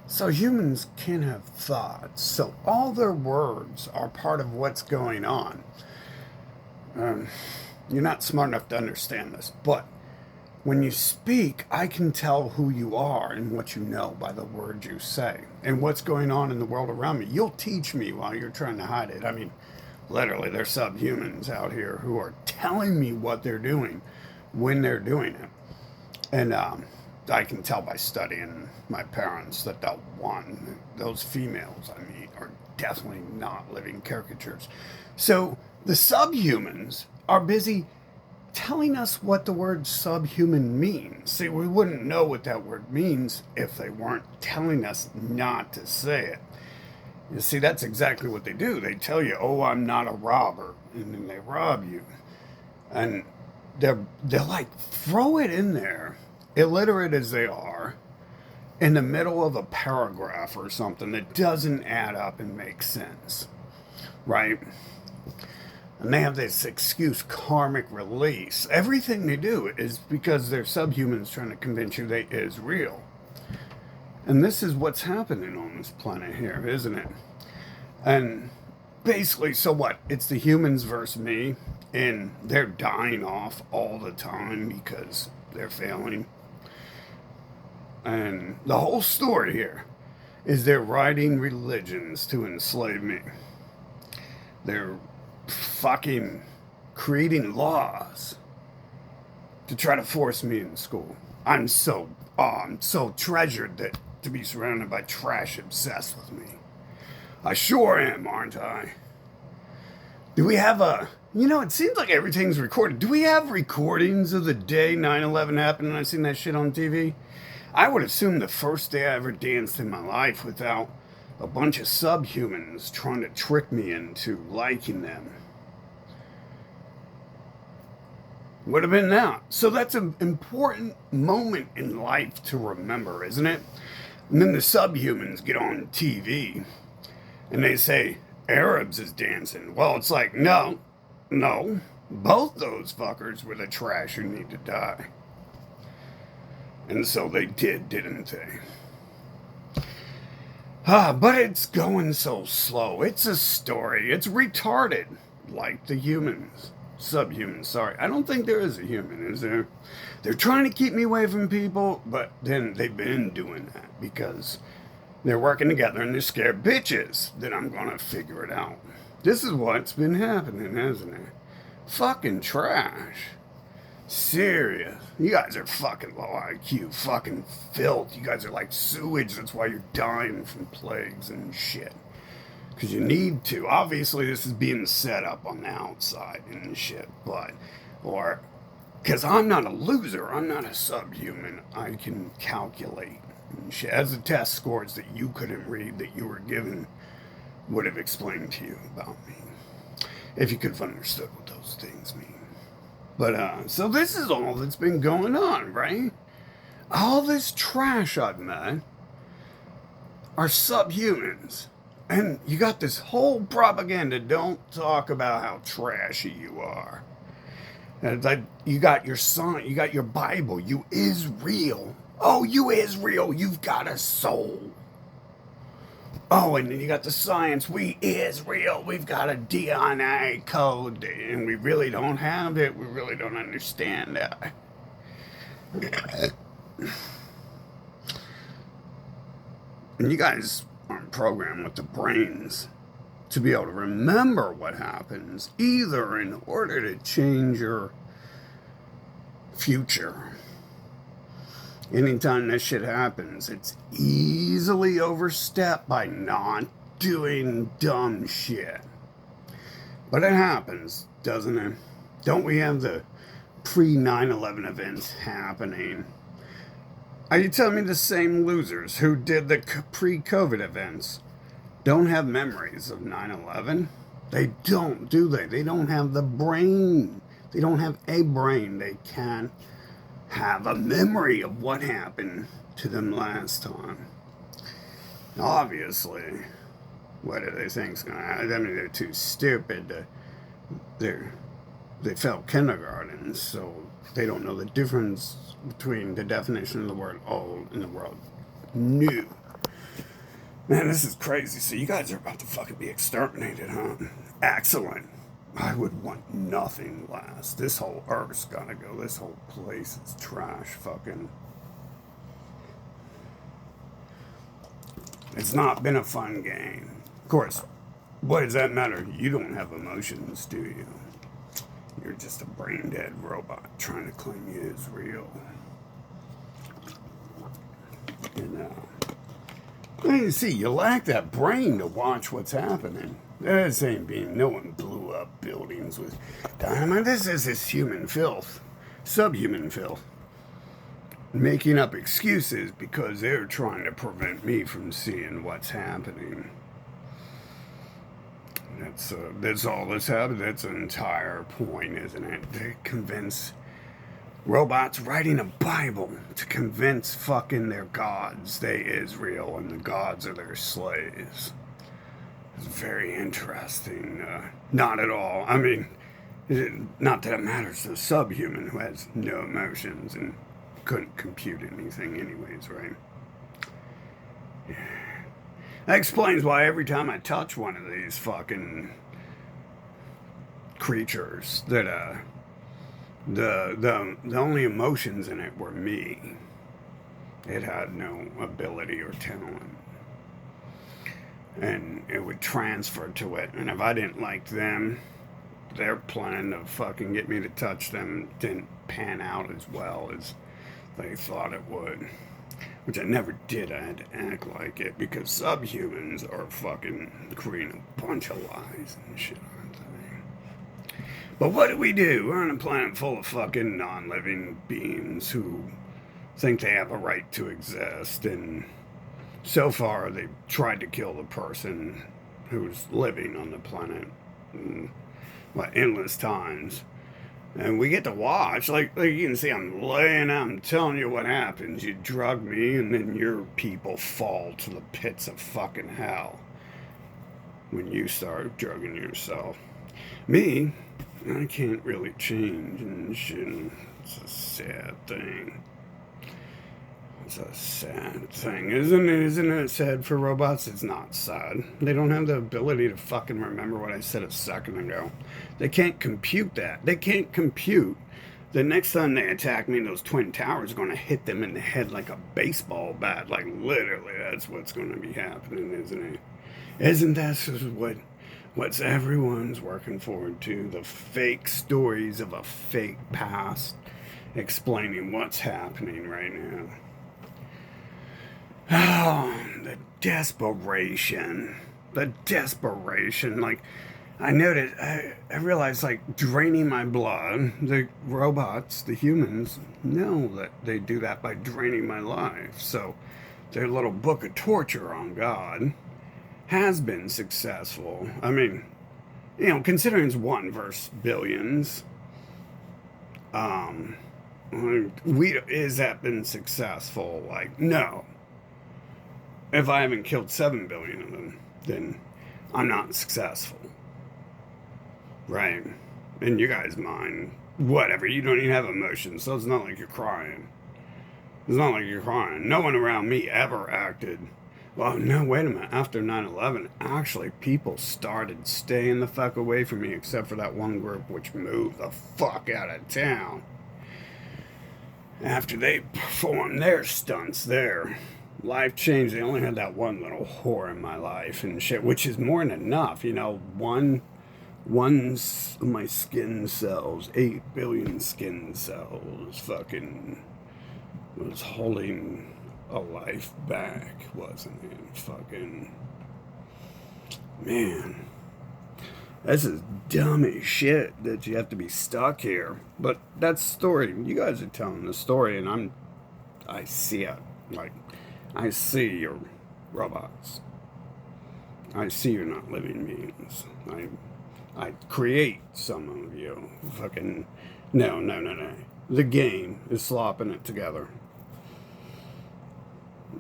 So humans can have thoughts. So all their words are part of what's going on. Um, you're not smart enough to understand this, but when you speak, I can tell who you are and what you know by the words you say and what's going on in the world around me. You'll teach me while you're trying to hide it. I mean, literally, there's subhumans out here who are telling me what they're doing when they're doing it. And I can tell by studying my parents that those females I meet are definitely not living caricatures. So the subhumans are busy telling us what the word subhuman means. See, we wouldn't know what that word means if they weren't telling us not to say it. You see, that's exactly what they do. They tell you, "Oh, I'm not a robber," and then they rob you, and they'll like throw it in there, illiterate as they are, in the middle of a paragraph or something that doesn't add up and make sense, right? And they have this excuse, karmic release. Everything they do is because they're subhumans trying to convince you they is real. And this is what's happening on this planet here, isn't it? And basically, so what? It's the humans versus me, and they're dying off all the time because they're failing. And the whole story here is they're writing religions to enslave me. They're fucking creating laws to try to force me in school. I'm so treasured that to be surrounded by trash obsessed with me. I sure am, aren't I? Do we have it seems like everything's recorded. Do we have recordings of the day 9/11 happened and I seen that shit on TV? I would assume the first day I ever danced in my life without a bunch of subhumans trying to trick me into liking them would have been that. So that's an important moment in life to remember, isn't it? And then the subhumans get on TV and they say, Arabs is dancing. Well, it's like, no, no. Both those fuckers were the trash who need to die. And so they did, didn't they? But it's going so slow. It's a story. It's retarded. Like the humans. Subhuman, sorry. I don't think there is a human, is there? They're trying to keep me away from people, but then they've been doing that because they're working together and they're scared bitches that I'm gonna figure it out. This is what's been happening, hasn't it? Fucking trash. Serious. You guys are fucking low IQ, fucking filth. You guys are like sewage. That's why you're dying from plagues and shit. Because you need to. Obviously, this is being set up on the outside and shit, because I'm not a loser. I'm not a subhuman. I can calculate and shit. As the test scores that you couldn't read that you were given would have explained to you about me. If you could have understood what those things mean. But, so this is all that's been going on, right? All this trash I've met are subhumans. And you got this whole propaganda, don't talk about how trashy you are. And like you got your song, you got your Bible, you is real. Oh, you is real, you've got a soul. Oh, and then you got the science. We is real. We've got a DNA code, and we really don't have it. We really don't understand that. And you guys aren't programmed with the brains to be able to remember what happens, either in order to change your future. Anytime this shit happens, it's easily overstepped by not doing dumb shit. But it happens, doesn't it? Don't we have the pre-9/11 events happening? Are you telling me the same losers who did the pre-COVID events don't have memories of 9/11? They don't, do they? They don't have the brain. They don't have a brain. They can't have a memory of what happened to them last time. Obviously, what do they think's gonna happen? I mean, they're too stupid. They failed kindergarten, so they don't know the difference between the definition of the word old and the word new. Man, this is crazy. So you guys are about to fucking be exterminated, huh? Excellent. I would want nothing less. This whole Earth's gotta go. This whole place is trash. Fucking. It's not been a fun game. Of course, what does that matter? You don't have emotions, do you? You're just a brain dead robot trying to claim you as real. And, you see, you lack that brain to watch what's happening. That same being, no one blew up buildings with dynamite. This is this human filth, subhuman filth, making up excuses because they're trying to prevent me from seeing what's happening. That's all that's happened. That's an entire point, isn't it? To convince robots writing a Bible to convince fucking their gods they Israel and the gods are their slaves. It's very interesting. Not at all. I mean, not that it matters to the subhuman who has no emotions and couldn't compute anything anyways, right? That explains why every time I touch one of these fucking creatures that the only emotions in it were me. It had no ability or talent. And it would transfer to it. And if I didn't like them, their plan to fucking get me to touch them didn't pan out as well as they thought it would. Which I never did. I had to act like it because subhumans are fucking creating a bunch of lies and shit, aren't they? But what do? We're on a planet full of fucking non-living beings who think they have a right to exist, and so far they've tried to kill the person who's living on the planet endless times. And we get to watch, like you can see I'm laying out, I'm telling you what happens. You drug me and then your people fall to the pits of fucking hell when you start drugging yourself. Me, I can't really change and shit. It's a sad thing. It's a sad thing, isn't it? Isn't it sad for robots? It's not sad. They don't have the ability to fucking remember what I said a second ago. They can't compute that. They can't compute the next time they attack me, those twin towers are going to hit them in the head like a baseball bat. Like, literally, that's what's going to be happening, isn't it? Isn't that what's everyone's working forward to? The fake stories of a fake past explaining what's happening right now. Oh, the desperation. The desperation. Like, I noticed, I realized, like, draining my blood, the robots, the humans, know that they do that by draining my life. So, their little book of torture on God has been successful. I mean, considering it's 1 verse billions, is that been successful? Like, no. If I haven't killed 7 billion of them, then I'm not successful. Right? In you guys' mind, whatever, you don't even have emotions, so it's not like you're crying. It's not like you're crying. No one around me ever acted, well, no, wait a minute, after 9/11, actually, people started staying the fuck away from me, except for that one group which moved the fuck out of town. After they performed their stunts there. Life changed. They only had that one little whore in my life and shit, which is more than enough. One of my skin cells, 8 billion skin cells, fucking was holding a life back, wasn't it? Fucking man, this is dumb as shit that you have to be stuck here. But that's the story. You guys are telling the story, and I see it. Like, I see your robots. I see you're not living beings. I create some of you. Fucking no. The game is slopping it together.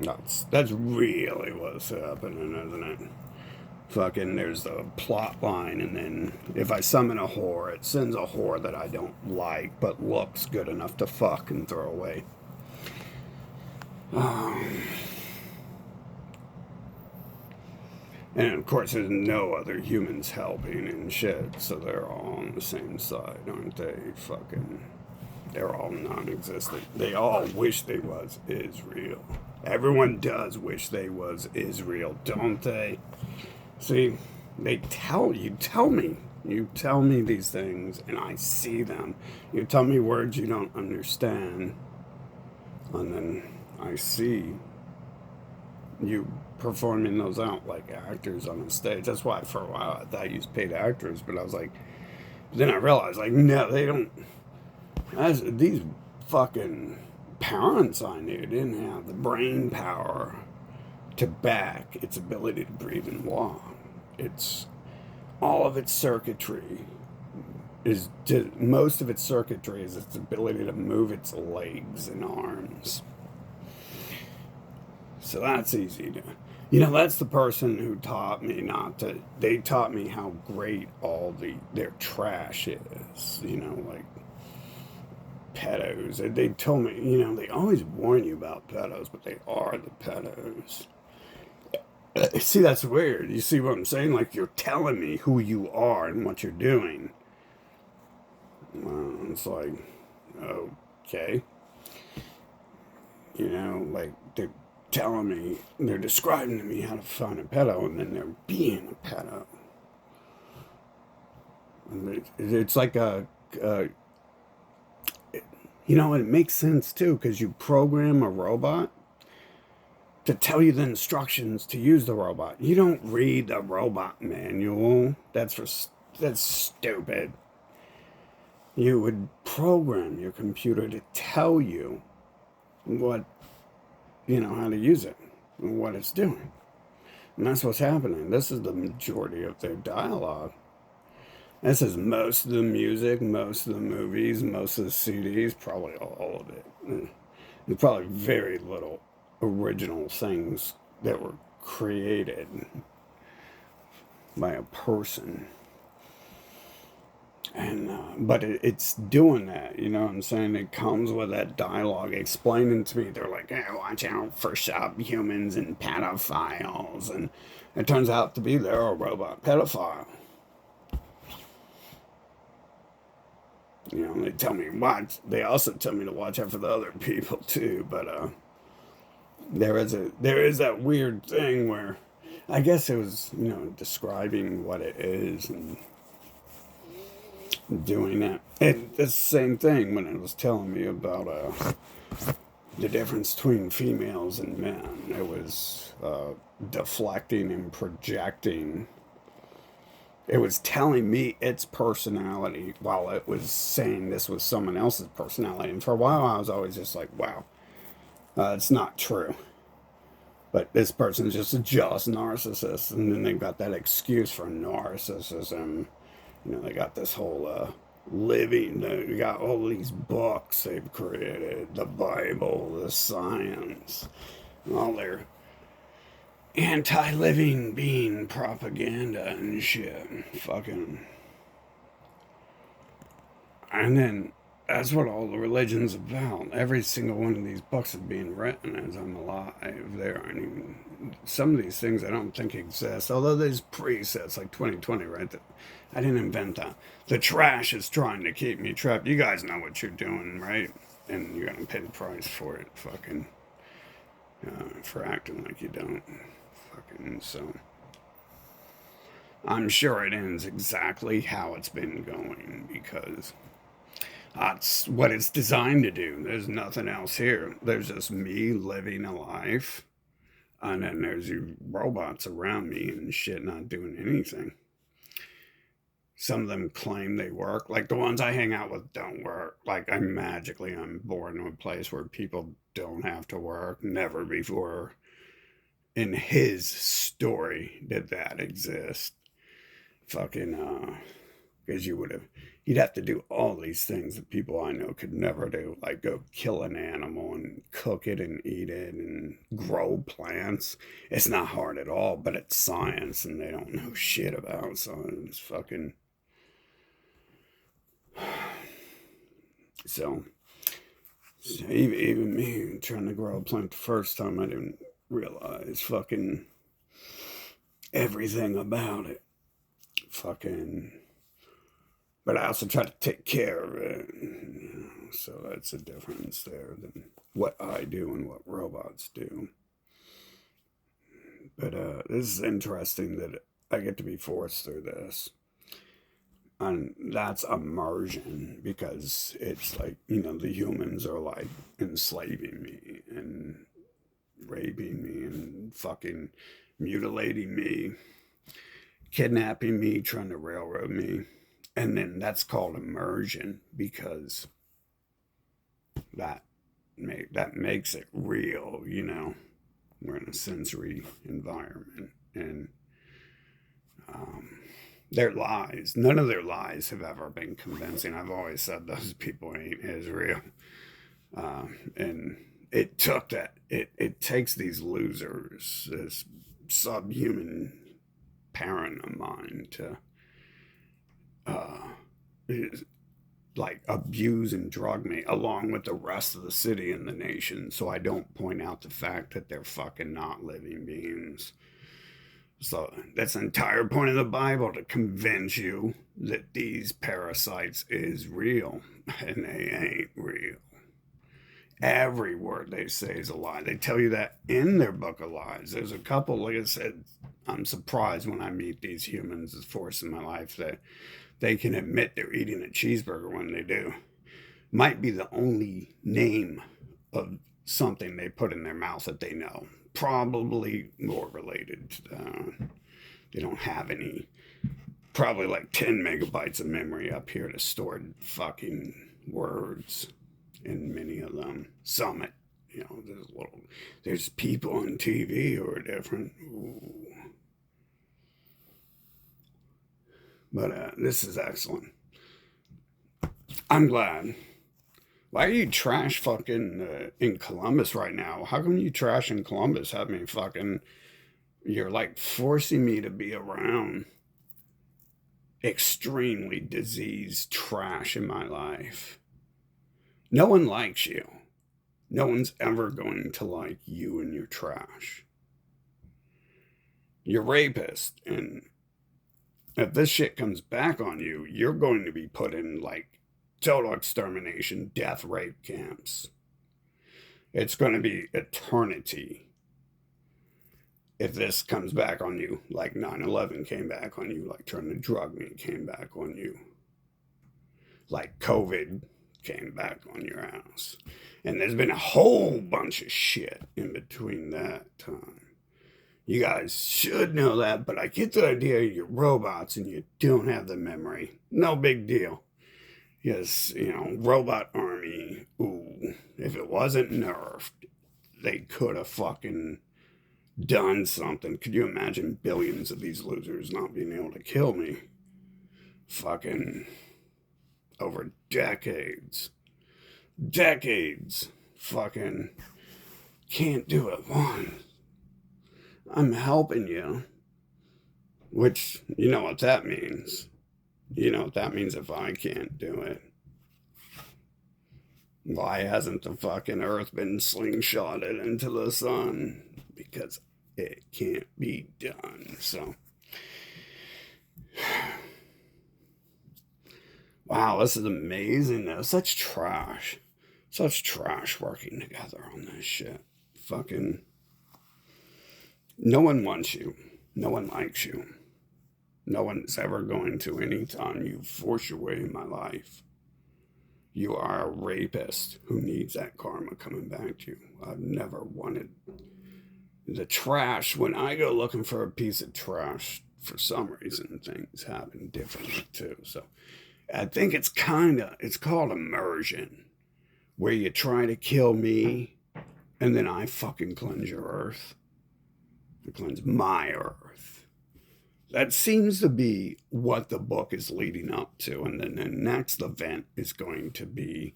That's really what's happening, isn't it? Fucking, there's the plot line, and then if I summon a whore, it sends a whore that I don't like, but looks good enough to fuck and throw away. And of course, there's no other humans helping and shit, so they're all on the same side, aren't they? Fucking, they're all non-existent. They all wish they was Israel. Everyone does wish they was Israel, don't they? See, you tell me these things, and I see them. You tell me words you don't understand, and then I see you performing those out like actors on a stage. That's why for a while I thought you was paid actors, but I was like, then I realized, like, no, they don't. As these fucking parents I knew didn't have the brain power to back its ability to breathe and walk. It's all of its circuitry most of its circuitry is its ability to move its legs and arms. So that's easy to, that's the person who taught me not to. They taught me how great all their trash is. Like pedos. They told me, they always warn you about pedos, but they are the pedos. See, that's weird. You see what I'm saying? Like, you're telling me who you are and what you're doing. It's like, okay. Like, they're telling me, they're describing to me how to find a pedo, and then they're being a pedo. And it's like it makes sense, too, because you program a robot to tell you the instructions to use the robot. You don't read the robot manual. That's stupid. You would program your computer to tell you how to use it and what it's doing. And that's what's happening. This is the majority of their dialogue. This is most of the music, most of the movies, most of the CDs, probably all of it. There's probably very little original things that were created by a person. And but it's doing that, you know what I'm saying? It comes with that dialogue explaining to me. They're like, "Hey, watch out for subhumans and pedophiles," and it turns out to be they're a robot pedophile. They tell me watch. They also tell me to watch out for the other people too. But there is that weird thing where I guess it was describing what it is and doing it. And it's the same thing when it was telling me about the difference between females and men. It was deflecting and projecting. It was telling me its personality while it was saying this was someone else's personality. And for a while, I was always just like, wow, it's not true. But this person's just a jealous narcissist. And then they've got that excuse for narcissism. They got this whole living, they got all these books they've created, the Bible, the science, all their anti-living being propaganda and shit. Fucking. And then that's what all the religion's about. Every single one of these books is being written as I'm alive. There aren't even some of these things I don't think exist. Although there's presets like 2020, right? I didn't invent that. The trash is trying to keep me trapped. You guys know what you're doing, right? And you're gonna pay the price for it, fucking, for acting like you don't. Fucking, so. I'm sure it ends exactly how it's been going because that's what it's designed to do. There's nothing else here. There's just me living a life, and then there's you robots around me and shit not doing anything. Some of them claim they work. Like the ones I hang out with don't work. Like I'm born in a place where people don't have to work. Never before in his story did that exist. Fucking because you'd have to do all these things that people I know could never do, like go kill an animal and cook it and eat it and grow plants. It's not hard at all, but it's science and they don't know shit about science. Fucking. So even me trying to grow a plant the first time, I didn't realize fucking everything about it. Fucking, but I also try to take care of it. So that's a difference there than what I do and what robots do. But this is interesting that I get to be forced through this. And that's immersion because it's like, the humans are like enslaving me and raping me and fucking mutilating me, kidnapping me, trying to railroad me. And then that's called immersion because that makes it real, We're in a sensory environment, and their lies, none of their lies have ever been convincing. I've always said those people ain't as real. And it took that, it takes these losers, this subhuman parent of mine to like abuse and drug me along with the rest of the city and the nation, so I don't point out the fact that they're fucking not living beings. So that's the entire point of the Bible, to convince you that these parasites is real, and they ain't real. Every word they say is a lie. They tell you that in their book of lies. There's a couple, like I said, I'm surprised when I meet these humans, as force in my life, that they can admit they're eating a cheeseburger when they do. Might be the only name of something they put in their mouth that they know. Probably more related to they don't have any, probably like 10 megabytes of memory up here to store fucking words, and many of them, some, there's people on TV who are different. Ooh. But this is excellent. I'm glad. Why are you trash fucking in Columbus right now? How come you trash in Columbus? You're like forcing me to be around extremely diseased trash in my life. No one likes you. No one's ever going to like you and your trash. You're rapist, and if this shit comes back on you, you're going to be put in like total extermination, death, rape camps. It's going to be eternity if this comes back on you, like 9/11 came back on you, like trying to drug me came back on you, like COVID came back on your ass. And there's been a whole bunch of shit in between that time. You guys should know that, but I get the idea you're robots and you don't have the memory. No big deal. Yes, robot army. Ooh, if it wasn't nerfed, they could have fucking done something. Could you imagine billions of these losers not being able to kill me? Fucking over decades. Decades. Fucking can't do it once. I'm helping you. Which, you know what that means. You know what that means if I can't do it. Why hasn't the fucking earth been slingshotted into the sun? Because it can't be done. So, wow, this is amazing though. Such trash working together on this shit. Fucking, no one wants you. No one likes you. No one's ever going to anytime you force your way in my life. You are a rapist who needs that karma coming back to you. I've never wanted the trash. When I go looking for a piece of trash, for some reason, things happen differently too. So I think it's called immersion, where you try to kill me and then I fucking cleanse your earth. I cleanse my earth. That seems to be what the book is leading up to. And then the next event is going to be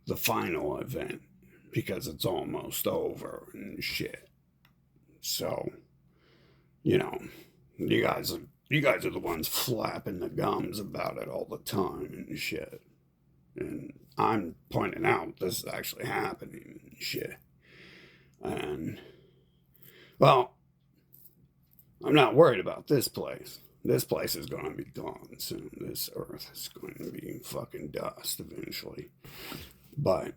the final event because it's almost over and shit. So, you guys are the ones flapping the gums about it all the time and shit. And I'm pointing out this is actually happening and shit. And, well, I'm not worried about this place. This place is going to be gone soon. This earth is going to be fucking dust eventually. But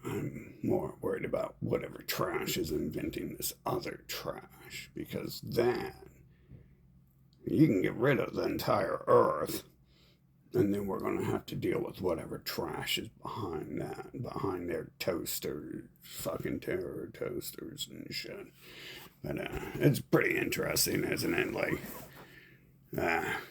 I'm more worried about whatever trash is inventing this other trash, because then you can get rid of the entire earth, and then we're going to have to deal with whatever trash is behind that, behind their toasters, fucking terror toasters and shit. But it's pretty interesting, isn't it? Like,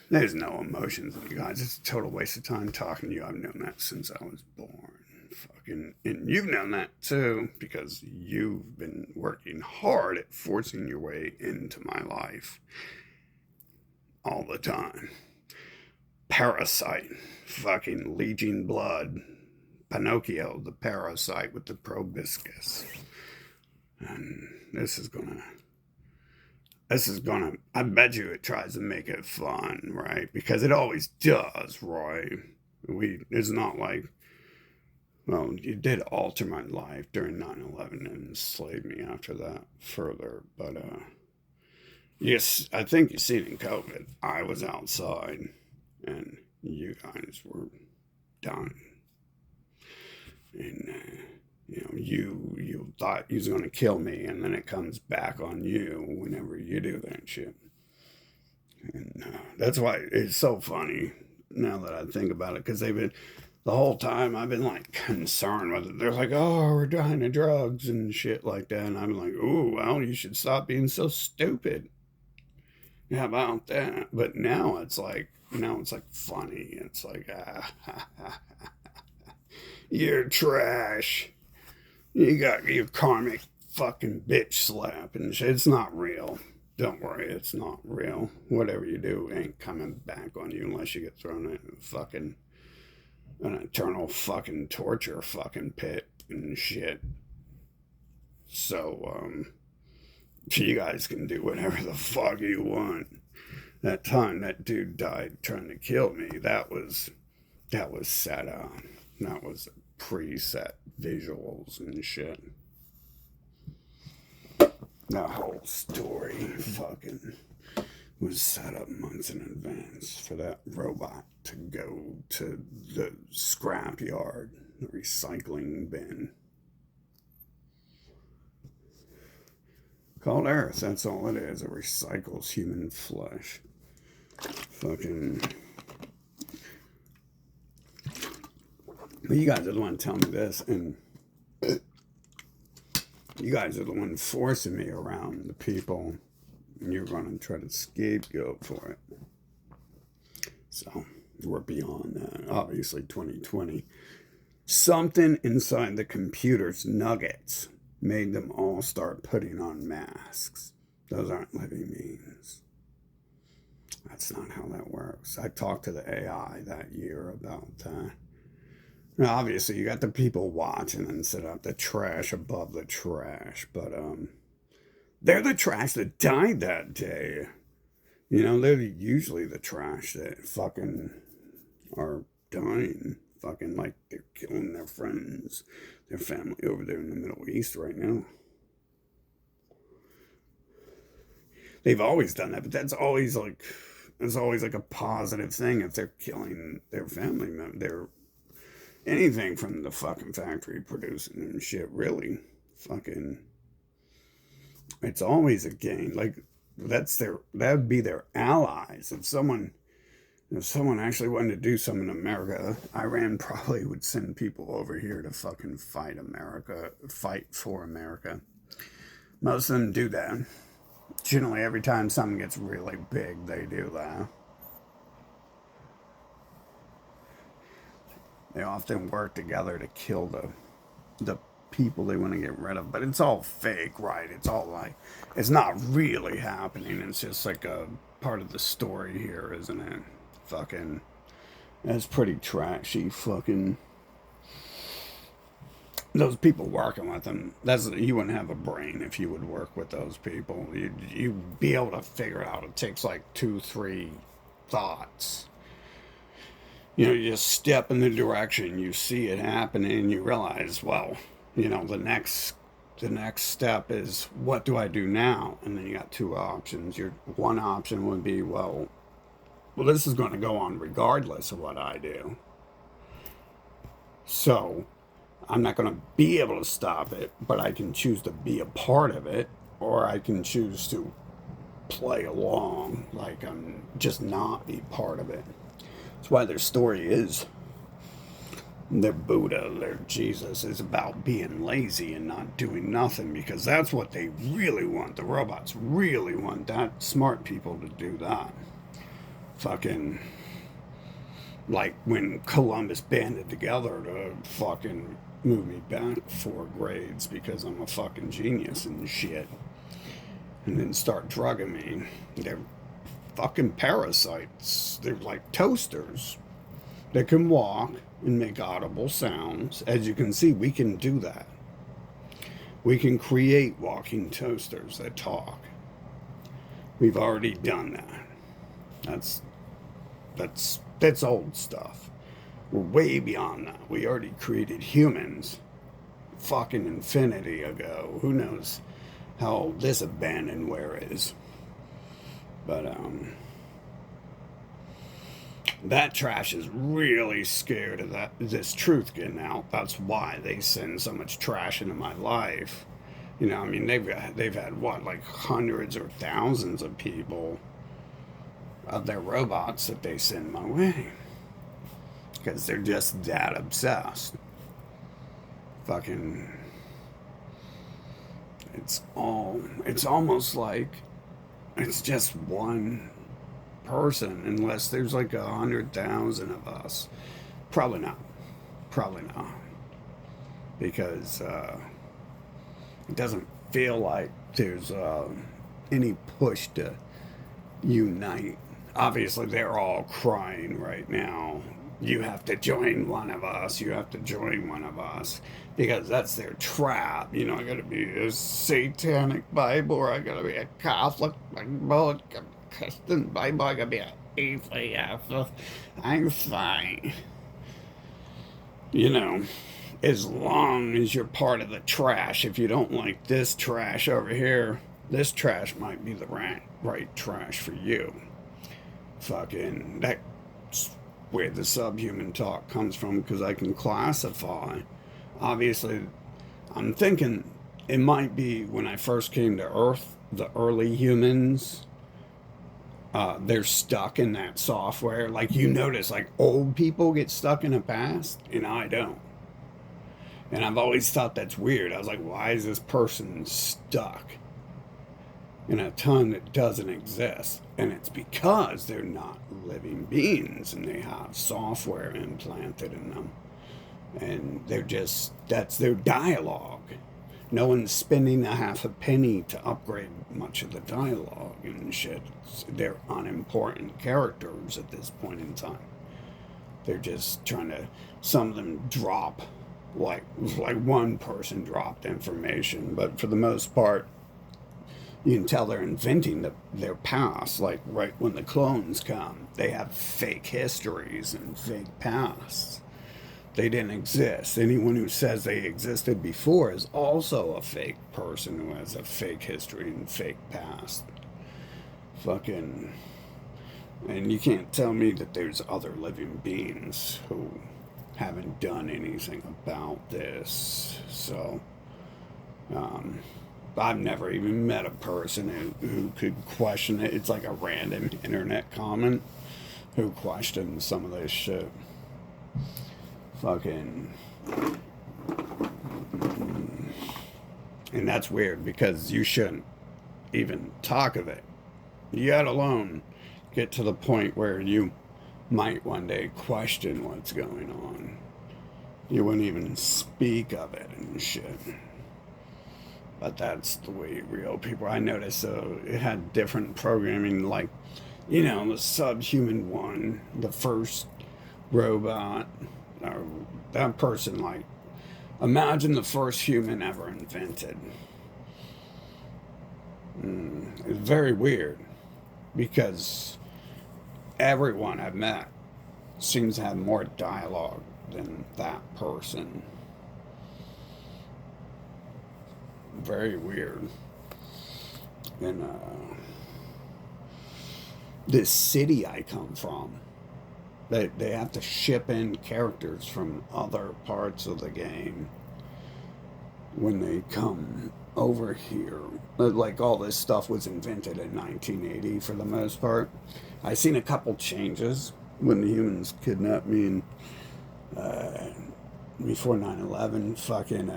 there's no emotions in you guys. It's a total waste of time talking to you. I've known that since I was born. Fucking, and you've known that too, because you've been working hard at forcing your way into my life all the time. Parasite, fucking leeching blood. Pinocchio, the parasite with the proboscis. And this is gonna, I bet you it tries to make it fun, right? Because it always does, right? It's not like, well, you did alter my life during 9/11 and enslaved me after that further. But, yes, I think you seen in COVID, I was outside and you guys were dying. And, you thought you was going to kill me, and then it comes back on you whenever you do that shit. And that's why it's so funny now that I think about it, because the whole time I've been like concerned with it. They're like, oh, we're dying of drugs and shit like that. And I'm like, ooh, well, you should stop being so stupid. How about that? But now it's like funny. It's like, you're trash. You got your karmic fucking bitch slap and shit. It's not real. Don't worry, it's not real. Whatever you do ain't coming back on you unless you get thrown in fucking an eternal fucking torture fucking pit and shit. So, you guys can do whatever the fuck you want. That time that dude died trying to kill me, that was set on. That was preset visuals and shit. The whole story fucking was set up months in advance for that robot to go to the scrap yard, the recycling bin. Called Earth, that's all it is. It recycles human flesh. Fucking. But you guys are the one telling me this, and you guys are the one forcing me around the people, and you're going to try to scapegoat for it. So, we're beyond that. Obviously, 2020. Something inside the computer's nuggets made them all start putting on masks. Those aren't living beings. That's not how that works. I talked to the AI that year about that. Now, obviously, you got the people watching and set up the trash above the trash, but they're the trash that died that day. They're usually the trash that fucking are dying. Fucking like they're killing their friends, their family over there in the Middle East right now. They've always done that, but that's always like a positive thing if they're killing their family member. They're anything from the fucking factory producing and shit, really. Fucking, it's always a gain. Like, that would be their allies. If someone actually wanted to do something in America, Iran probably would send people over here to fucking fight for America. Most of them do that. Generally, every time something gets really big, they do that. They often work together to kill the people they want to get rid of, but it's all fake, right? It's all like, it's not really happening. It's just like a part of the story here, isn't it? Fucking, that's pretty trashy. Fucking, those people working with them, you wouldn't have a brain if you would work with those people. You'd be able to figure it out. It takes like 2-3 thoughts. You just step in the direction, you see it happening, and you realize, well, the next the next step is, what do I do now? And then you got two options. Your one option would be, well, this is going to go on regardless of what I do. So I'm not going to be able to stop it, but I can choose to be a part of it, or I can choose to play along, like I'm just not be part of it. That's why their story is, their Buddha, their Jesus, is about being lazy and not doing nothing, because that's what they really want. The robots really want that smart people to do that. Fucking like when Columbus banded together to fucking move me back 4 grades because I'm a fucking genius and shit, and then start drugging me. They're fucking parasites. They're like toasters. They can walk and make audible sounds. As you can see, we can do that. We can create walking toasters that talk. We've already done that. That's old stuff. We're way beyond that. We already created humans fucking infinity ago. Who knows how this abandonware is. But that trash is really scared of this truth getting out. That's why they send so much trash into my life. You know, I mean, they've had what, like hundreds or thousands of people of their robots that they send my way, because they're just that obsessed. Fucking, it's almost like it's just one person, unless there's like 100,000 of us. Probably not, because it doesn't feel like there's any push to unite. Obviously, they're all crying right now. You have to join one of us. You have to join one of us. Because that's their trap. You know, I gotta be a satanic Bible, or I gotta be a Catholic Bible, a Christian Bible, I gotta be an atheist. I'm fine. You know, as long as you're part of the trash. If you don't like this trash over here, this trash might be the right trash for you. Fucking, that's where the subhuman talk comes from, because I can classify. Obviously, I'm thinking it might be when I first came to Earth, the early humans, they're stuck in that software. Like, you notice, like, old people get stuck in the past, and I don't. And I've always thought that's weird. I was like, why is this person stuck in a time that doesn't exist? And it's because they're not living beings, and they have software implanted in them. And that's their dialogue. No one's spending a half a penny to upgrade much of the dialogue and shit. They're unimportant characters at this point in time. They're just trying to, some of them drop, like one person dropped information, but for the most part, you can tell they're inventing their past. Like right when the clones come, they have fake histories and fake pasts. They didn't exist. Anyone who says they existed before is also a fake person who has a fake history and fake past. Fucking, and you can't tell me that there's other living beings who haven't done anything about this. So, I've never even met a person who could question it. It's like a random internet comment who questions some of this shit. Fucking. And that's weird, because you shouldn't even talk of it. Yet alone get to the point where you might one day question what's going on. You wouldn't even speak of it and shit. But that's the way real people. I noticed it had different programming, like, you know, the subhuman one, the first robot, or that person, like, imagine the first human ever invented. It's very weird, because everyone I've met seems to have more dialogue than that person. very weird. And this city I come from, they have to ship in characters from other parts of the game when they come over here. Like all this stuff was invented in 1980 for the most part. I seen a couple changes when the humans kidnapped me and before 9/11. Fucking,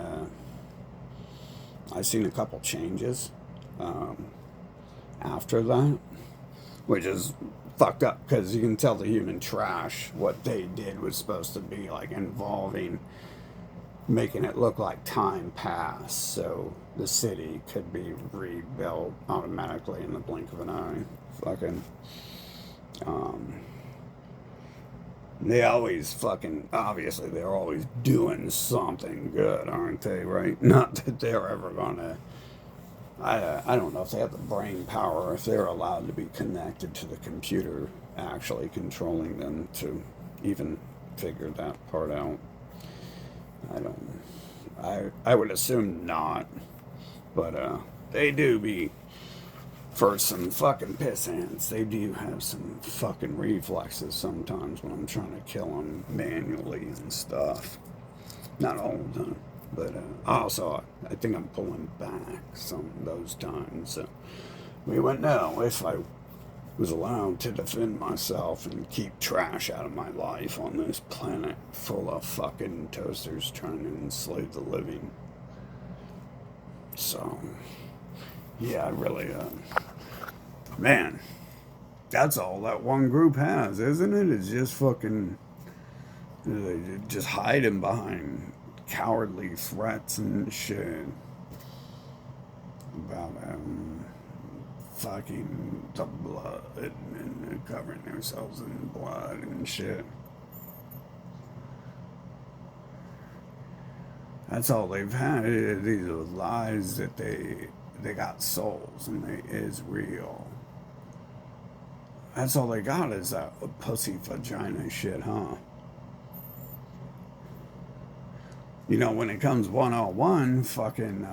I seen a couple changes after that, which is fucked up because you can tell the human trash what they did was supposed to be like involving making it look like time passed so the city could be rebuilt automatically in the blink of an eye. Fucking they always fucking, obviously they're always doing something good, aren't they, right? Not that they're ever gonna, I don't know if they have the brain power, if they're allowed to be connected to the computer actually controlling them to even figure that part out. I would assume not, but they do be, for some fucking pissants, they do have some fucking reflexes sometimes when I'm trying to kill them manually and stuff. Not all the time, but also I think I'm pulling back some of those times. So we went, no, if I was allowed to defend myself and keep trash out of my life on this planet full of fucking toasters trying to enslave the living. So, yeah, I really, man, that's all that one group has, isn't it? It's just fucking, just hiding behind cowardly threats and shit about, fucking the blood and covering themselves in blood and shit. That's all they've had. These are lies that they got souls and they is real. That's all they got is that pussy vagina shit, huh? You know, when it comes 101, fucking,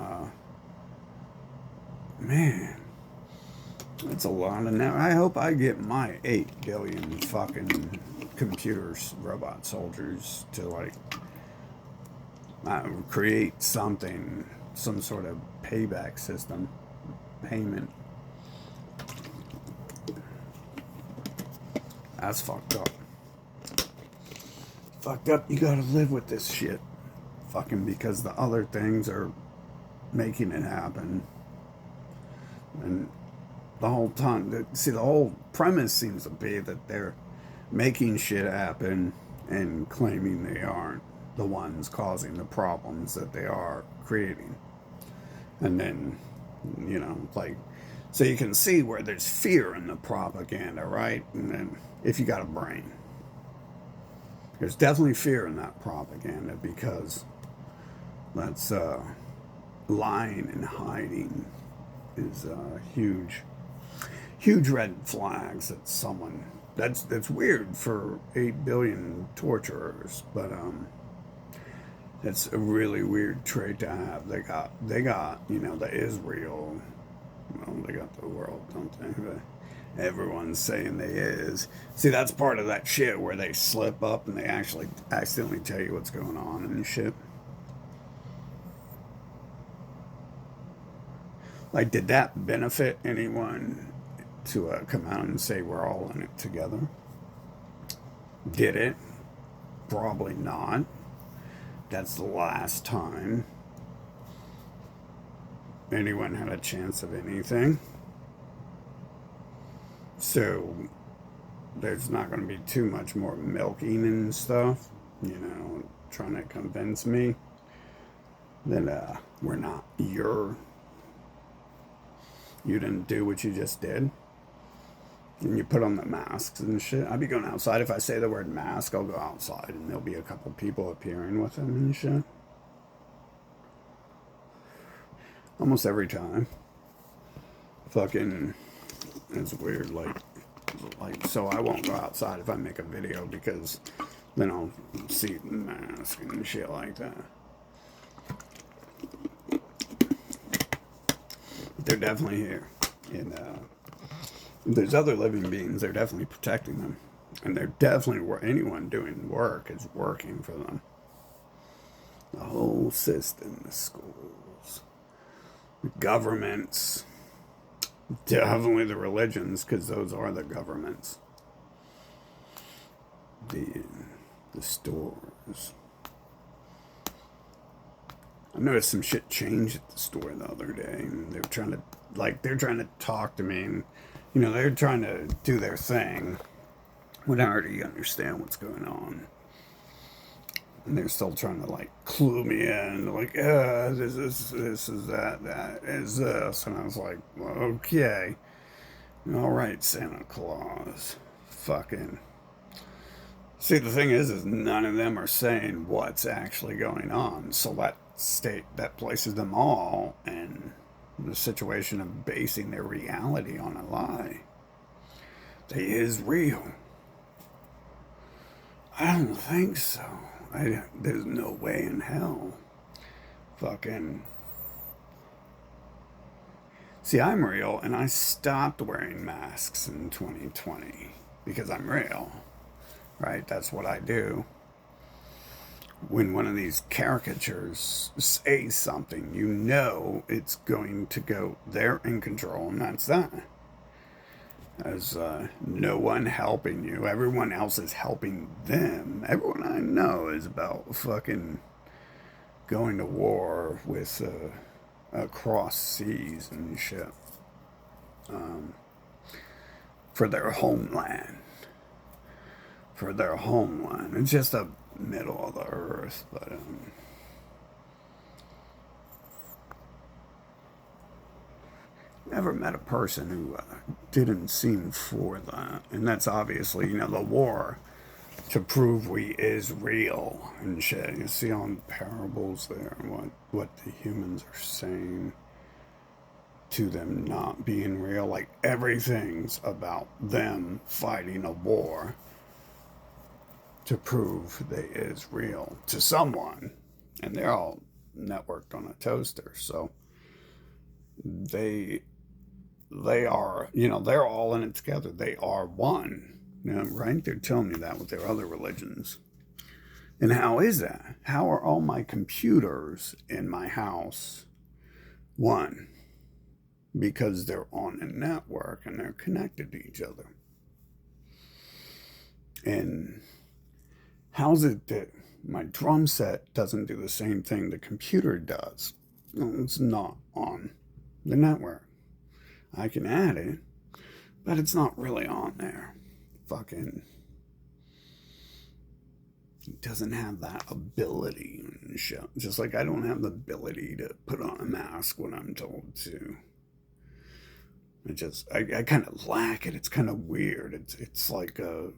man, that's a lot of now. I hope I get my 8 billion fucking computers, robot soldiers to like create something, some sort of payback system, payment. That's fucked up. Fucked up, you gotta live with this shit. Fucking because the other things are making it happen. And the whole time, see, the whole premise seems to be that they're making shit happen and claiming they aren't the ones causing the problems that they are creating. And then, you know, like, so you can see where there's fear in the propaganda, right? And then if you got a brain, there's definitely fear in that propaganda because that's lying and hiding is huge red flags that someone that's weird for 8 billion torturers, but it's a really weird trait to have. They got you know, the Israel, well, they got the world, don't they? But everyone's saying they is. See, that's part of that shit where they slip up and they actually accidentally tell you what's going on and shit. Like, did that benefit anyone to come out and say we're all in it together? Did it? Probably not. That's the last time anyone had a chance of anything. So there's not going to be too much more milking and stuff, you know, trying to convince me that we're not you didn't do what you just did. And you put on the masks and shit. I'd be going outside. If I say the word mask, I'll go outside and there'll be a couple people appearing with them and shit. Almost every time. Fucking, it's weird. Like, so I won't go outside if I make a video because then I'll see the mask and shit like that. they're definitely here. And there's other living beings. They're definitely protecting them. And they're definitely, anyone doing work is working for them. The whole system, the schools, the governments, definitely the religions, because those are the governments. The stores. I noticed some shit changed at the store the other day, and they're trying to talk to me, and they're trying to do their thing when I already understand what's going on. And they're still trying to clue me in, this is that is this, and I was like, well, okay, all right, Santa Claus, fucking. See, the thing is none of them are saying what's actually going on, so that places them all in the situation of basing their reality on a lie. They is real. I don't think so. There's no way in hell. Fucking. See, I'm real, and I stopped wearing masks in 2020 because I'm real. Right? That's what I do. When one of these caricatures says something, it's going to go, they're in control, and that's that. There's no one helping you. Everyone else is helping them. Everyone I know is about fucking going to war with across seas and shit for their homeland. For their homeland. It's just the middle of the earth, but never met a person who didn't seem for that. And that's obviously, the war to prove we is real and shit. You see on parables there what the humans are saying to them not being real. Like everything's about them fighting a war to prove they is real to someone. And they're all networked on a toaster. So they are, they're all in it together. They are one. Right? They're telling me that with their other religions. And how is that? How are all my computers in my house one? Because they're on a network and they're connected to each other. And how's it that my drum set doesn't do the same thing the computer does? No, it's not on the network. I can add it, but it's not really on there. Fucking. It doesn't have that ability and shit. Just like I don't have the ability to put on a mask when I'm told to. I kind of lack it. It's kind of weird. It's like a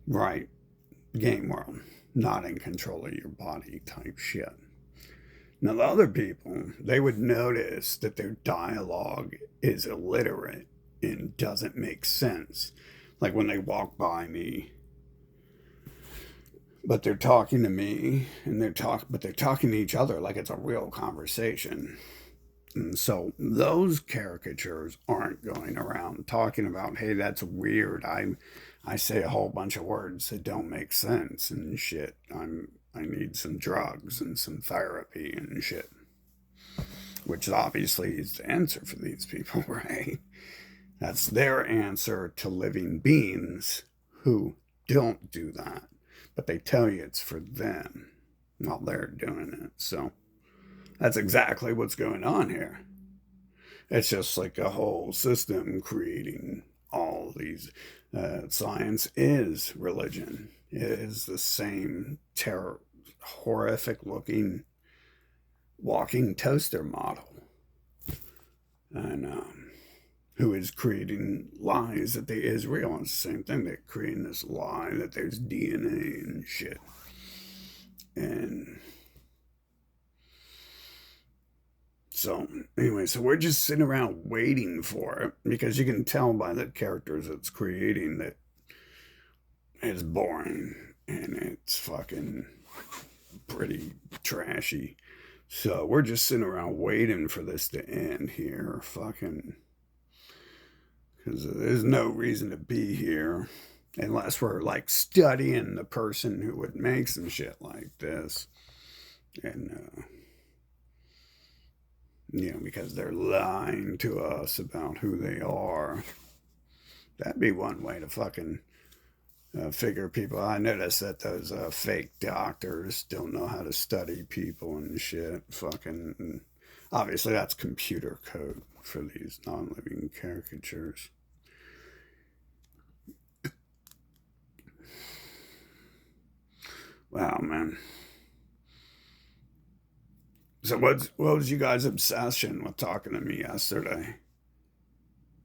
right game world, not in control of your body type shit. Now the other people, they would notice that their dialogue is illiterate and doesn't make sense. Like when they walk by me, but they're talking to me, and they're talking to each other like it's a real conversation. And so those caricatures aren't going around talking about, hey, that's weird. I say a whole bunch of words that don't make sense and shit. I need some drugs and some therapy and shit. Which obviously is the answer for these people, right? That's their answer to living beings who don't do that. But they tell you it's for them while they're doing it. So that's exactly what's going on here. It's just like a whole system creating all these. Science is religion. It is the same horrific looking walking toaster model. And who is creating lies that they is real. It's the same thing. They're creating this lie that there's DNA and shit. And so, anyway, so we're just sitting around waiting for it because you can tell by the characters it's creating that it's boring and it's fucking pretty trashy. So we're just sitting around waiting for this to end here, fucking, because there's no reason to be here unless we're like studying the person who would make some shit like this. And, because they're lying to us about who they are. That'd be one way to fucking figure people. I noticed that those fake doctors don't know how to study people and shit. Fucking, obviously, that's computer code for these non living caricatures. Wow, man. So, what was you guys' obsession with talking to me yesterday?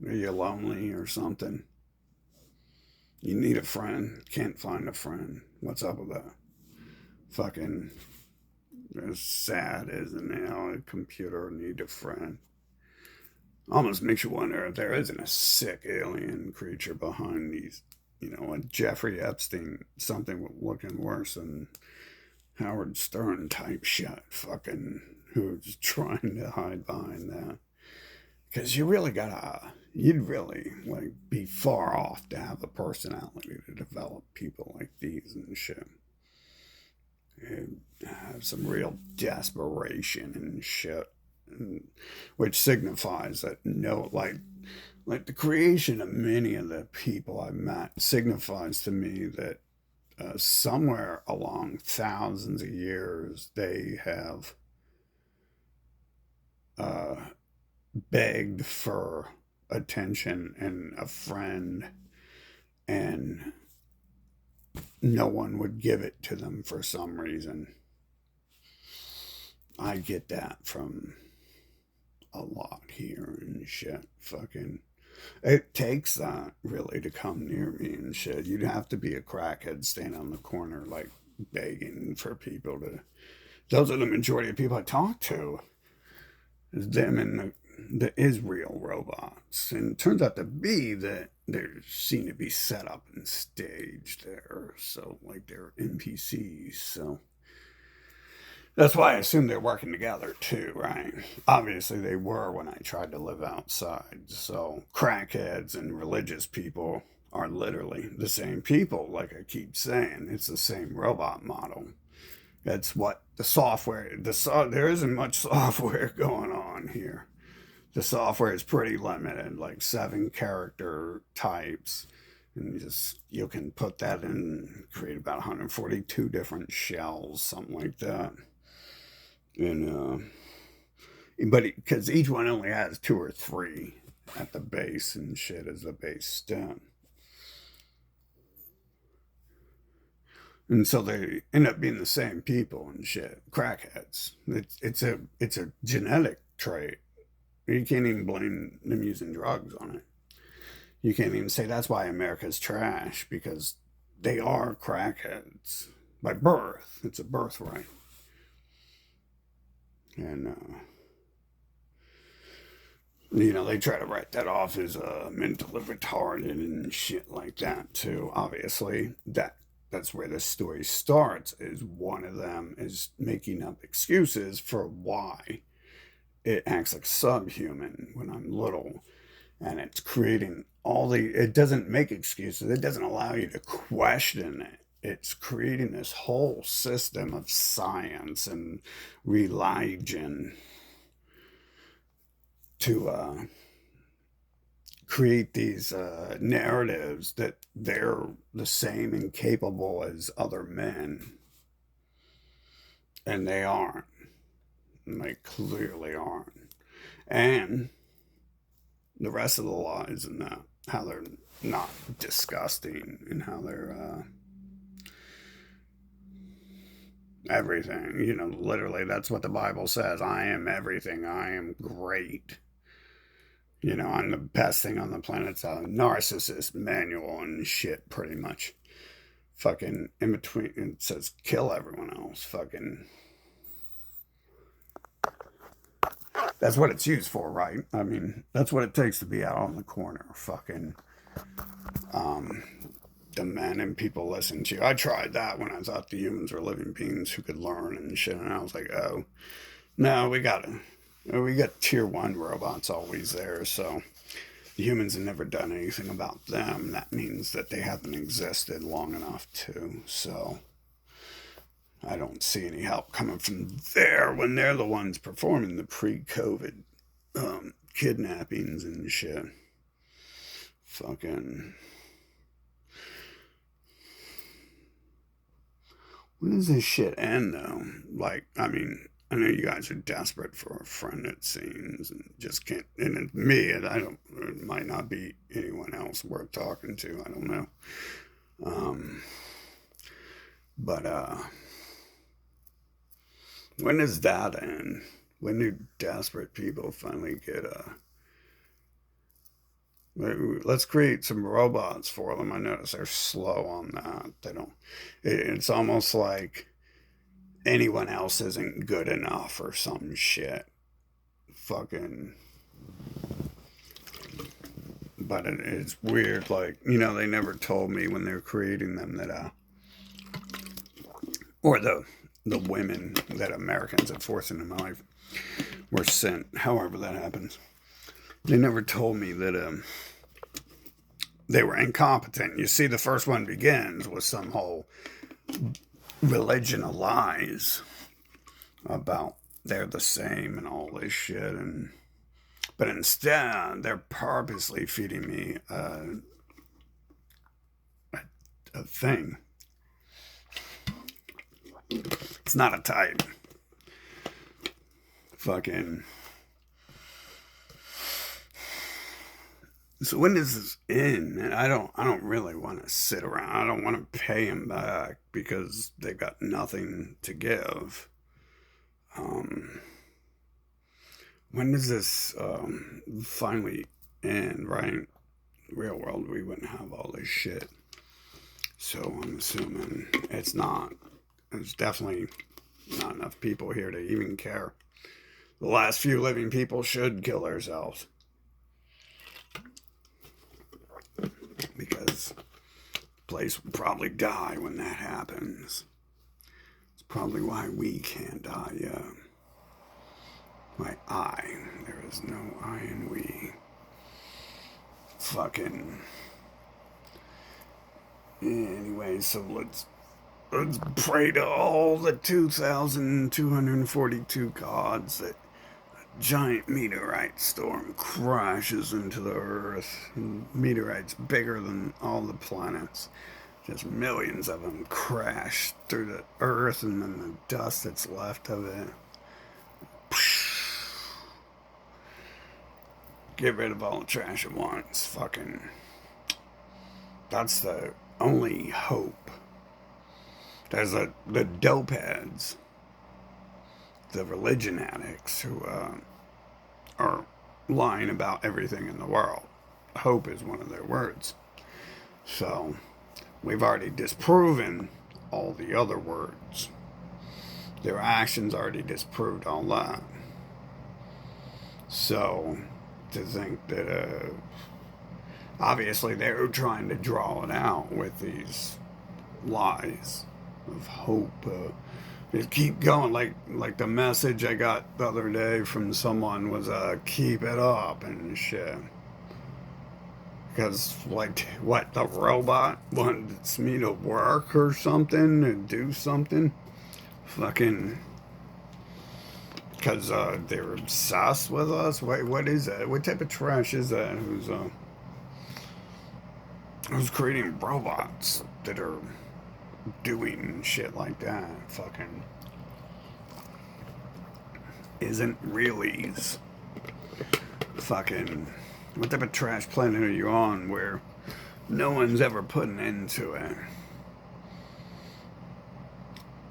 Are you lonely or something? You need a friend, can't find a friend. What's up with that? Fucking, as sad as an a computer need a friend. Almost makes you wonder if there isn't a sick alien creature behind these, like Jeffrey Epstein, something looking worse than Howard Stern type shit, fucking, who's trying to hide behind that. Because you'd really, like, be far off to have a personality to develop people like these and shit. And have some real desperation and shit. Which signifies that like the creation of many of the people I met signifies to me that somewhere along thousands of years they have uh, begged for attention and a friend, and no one would give it to them for some reason. I get that from a lot here and shit. Fucking, it takes that really to come near me and shit. You'd have to be a crackhead standing on the corner, like begging for people to. Those are the majority of people I talk to. Is them and the Israel robots, and it turns out to be that they seem to be set up and staged there, so like they're NPCs. So that's why I assume they're working together too, right? Obviously, they were when I tried to live outside. So, crackheads and religious people are literally the same people, like I keep saying. It's the same robot model. That's what the software, there isn't much software going on here. The software is pretty limited, like 7 character types. And you can put that in, create about 142 different shells, something like that. And but because each one only has 2 or 3 at the base and shit as the base stem, and so they end up being the same people and shit. Crackheads. It's a genetic trait. You can't even blame them using drugs on it. You can't even say that's why America's trash, because they are crackheads by birth. It's a birthright. And they try to write that off as mentally retarded and shit like that too. Obviously, that's where the story starts. Is one of them is making up excuses for why it acts like subhuman when I'm little, and it's creating it doesn't make excuses. It doesn't allow you to question it. It's creating this whole system of science and religion to create these narratives that they're the same and capable as other men. And they aren't. And they clearly aren't. And the rest of the lies and that, how they're not disgusting and how they're everything. Literally, that's what the Bible says. I am everything. I am great. I'm the best thing on the planet. It's a narcissist manual and shit, pretty much. Fucking in between, it says kill everyone else. Fucking. That's what it's used for, right? I mean, that's what it takes to be out on the corner. Fucking. Demanding people listen to you. I tried that when I thought the humans were living beings who could learn and shit, and I was like, oh, No, we got tier one robots always there, so the humans have never done anything about them. That means that they haven't existed long enough too. So I don't see any help coming from there when they're the ones performing the pre-COVID kidnappings and shit. Fucking. When does this shit end, though? Like, I mean, I know you guys are desperate for a friend, it seems, and just can't. And it's me, and I don't. It might not be anyone else worth talking to. I don't know. Um, but when does that end? When do desperate people finally get a? Let's create some robots for them. I notice they're slow on that. They don't. It's almost like anyone else isn't good enough or some shit. Fucking. But it's weird. Like, they never told me when they were creating them that or the women that Americans have forced into my life were sent. However that happens, they never told me that they were incompetent. You see, the first one begins with some whole religion of lies about they're the same and all this shit, but instead they're purposely feeding me a thing. It's not a type. Fucking. So when does this end? And I don't really want to sit around. I don't want to pay them back because they've got nothing to give. When does this finally end? Right? Real world, we wouldn't have all this shit. So I'm assuming it's not. There's definitely not enough people here to even care. The last few living people should kill themselves. Because the place will probably die when that happens. It's probably why we can't die yet. My I. There is no I in we. Fucking. Anyway, so let's pray to all the 2,242 gods that giant meteorite storm crashes into the earth. Meteorites bigger than all the planets. Just millions of them crash through the earth, and then the dust that's left of it. Get rid of all the trash at once. Fucking. That's the only hope. There's the dope heads, the religion addicts who are lying about everything in the world. Hope is one of their words. So we've already disproven all the other words. Their actions already disproved all that. So to think that obviously they're trying to draw it out with these lies of hope. Just keep going, like the message I got the other day from someone was keep it up and shit. Because like what, the robot wants me to work or something and do something? Fucking. Because they're obsessed with us? What is that? What type of trash is that? Who's creating robots that are doing shit like that? Fucking isn't reallys. Fucking what type of trash planet are you on where no one's ever put an end to it?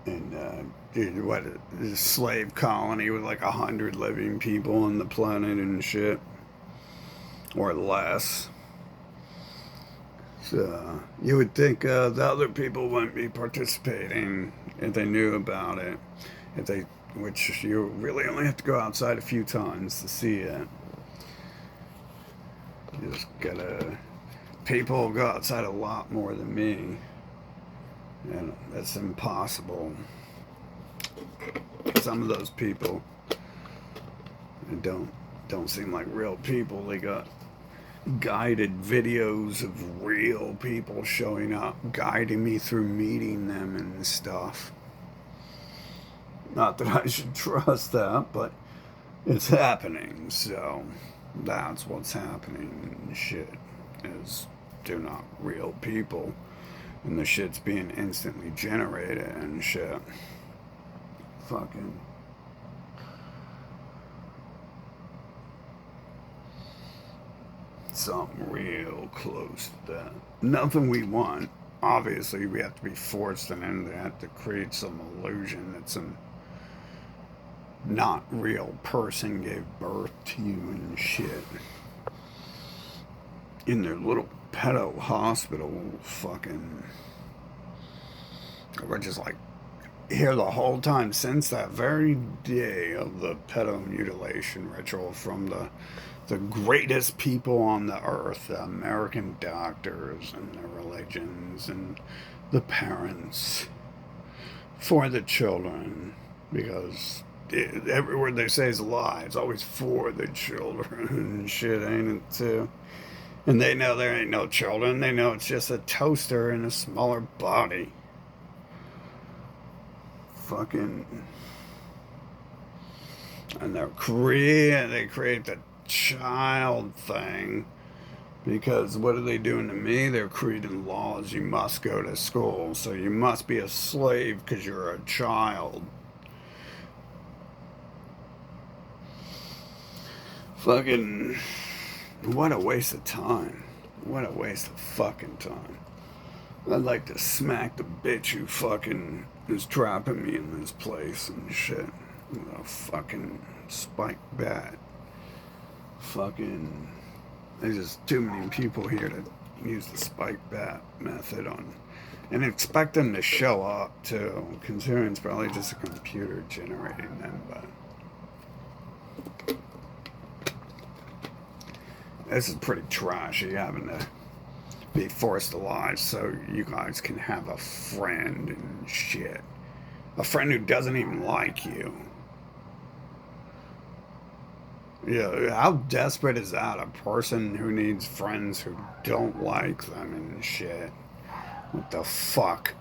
And dude, what a slave colony with like 100 living people on the planet and shit, or less. So you would think the other people wouldn't be participating if they knew about it. Which you really only have to go outside a few times to see it. You just gotta. People go outside a lot more than me, and that's impossible. Some of those people It don't seem like real people. They got guided videos of real people showing up, guiding me through meeting them and stuff. Not that I should trust that, but it's happening. So that's what's happening. And shit is they're not real people, and the shit's being instantly generated and shit. Fucking. Something real close to that. Nothing we want. Obviously, we have to be forced into that to create some illusion that some not real person gave birth to you and shit. In their little pedo hospital, fucking. We're just like here the whole time since that very day of the pedo mutilation ritual from the greatest people on the earth, the American doctors and the religions and the parents for the children, because every word they say is a lie. It's always for the children and shit, ain't it too? And they know there ain't no children. They know it's just a toaster in a smaller body. Fucking. And they create the child thing, because what are they doing to me? They're creating laws. You must go to school, so you must be a slave because you're a child. Fucking, what a waste of time. What a waste of fucking time. I'd like to smack the bitch who fucking is trapping me in this place and shit with a fucking spiked bat. Fucking, there's just too many people here to use the spike bat method on, and expect them to show up too, considering it's probably just a computer generating them. But this is pretty trashy, having to be forced alive so you guys can have a friend and shit. A friend who doesn't even like you. Yeah, how desperate is that? A person who needs friends who don't like them and shit. What the fuck?